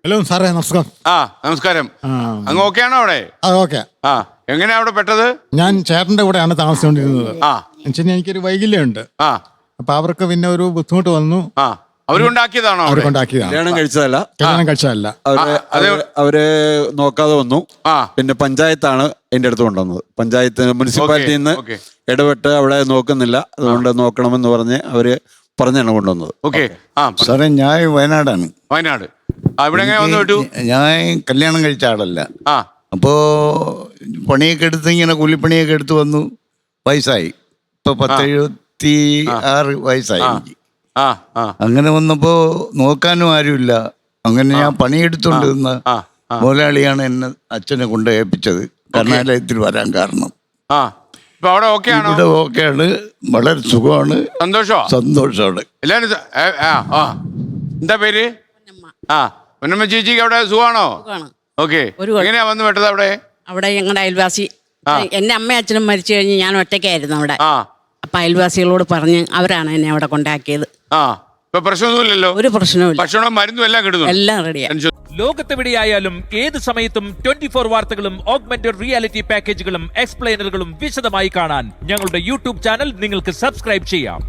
Hello സാറേ, നമസ്കാരം. നമസ്കാരം. അങ്ങ് ഓക്കെ ആണോ അവിടെ? ഓക്കെ. എങ്ങനെയാ അവിടെ പെട്ടത്? ഞാൻ ചേട്ടന്റെ കൂടെയാണ് താമസിച്ചുകൊണ്ടിരുന്നത്. എന്നുവെച്ചാൽ എനിക്കൊരു വൈകല്യമുണ്ട്. അപ്പൊ അവർക്ക് പിന്നെ ഒരു ബുദ്ധിമുട്ട് വന്നു. അവരുണ്ടാക്കിയതാണോ? അവരുണ്ടാക്കിയതാണ്. കല്യാണം കഴിച്ചതല്ല. അവര് നോക്കാതെ വന്നു. പിന്നെ പഞ്ചായത്താണ് എന്റെ അടുത്ത് കൊണ്ടുവന്നത്. പഞ്ചായത്ത് മുനിസിപ്പാലിറ്റിയിൽ നിന്ന് ഇടപെട്ട് അവിടെ നോക്കുന്നില്ല, അതുകൊണ്ട് നോക്കണമെന്ന് പറഞ്ഞ് അവര് പറഞ്ഞാണ് കൊണ്ടുവന്നത്. സാറേ, ഞാൻ വയനാടാണ്. വയനാട് ഇവിടെ വന്നു വിട്ടു. ഞാൻ കല്യാണം കഴിച്ച ആളല്ല. അപ്പോ പണിയൊക്കെ എടുത്ത് ഇങ്ങനെ കൂലിപ്പണിയൊക്കെ എടുത്ത് വന്നു. വയസ്സായി, ഇപ്പൊ 76 വയസ്സായി എനിക്ക്. അങ്ങനെ വന്നപ്പോ നോക്കാനും ആരുമില്ല. അങ്ങനെ ഞാൻ പണിയെടുത്തോണ്ടിരുന്ന മുതലാളിയാണ് എന്നെ അച്ഛനെ കൊണ്ട് ഏൽപ്പിച്ചത്. കർണാലയത്തിൽ വരാൻ കാരണം. ഇവിടെ ഓക്കെയാണ്, വളരെ സുഖമാണ്, സന്തോഷമാണ്. എന്താ പേര്? പൊന്നമ്മ ചേച്ചിക്ക് അവിടെ സുഖമാണോ? ഓക്കെ. എങ്ങനെയാ വന്ന് പെട്ടത് അവിടെ? അവിടെ ഞങ്ങളുടെ അയൽവാസി, എന്റെ അമ്മയും അച്ഛനും മരിച്ചു കഴിഞ്ഞ് ഞാൻ ഒറ്റയ്ക്കായിരുന്നു അവിടെ. അപ്പൊ അയൽവാസികളോട് പറഞ്ഞ് അവരാണ് എന്നെ അവിടെ കൊണ്ടാക്കിയത്. പ്രശ്നമൊന്നുമില്ലല്ലോ? ഒരു പ്രശ്നവുമില്ല. ഭക്ഷണവും മരുന്നും എല്ലാം കിട്ടുന്നു, എല്ലാം റെഡിയാ. ലോകത്തെവിടെയായാലും ഏത് സമയത്തും 24 വാർത്തകളും ഓഗ്മെന്റഡ് റിയാലിറ്റി പാക്കേജുകളും എക്സ്പ്ലെയിനറുകളും വിശദമായി കാണാൻ ഞങ്ങളുടെ യൂട്യൂബ് ചാനൽ നിങ്ങൾക്ക് സബ്സ്ക്രൈബ് ചെയ്യാം.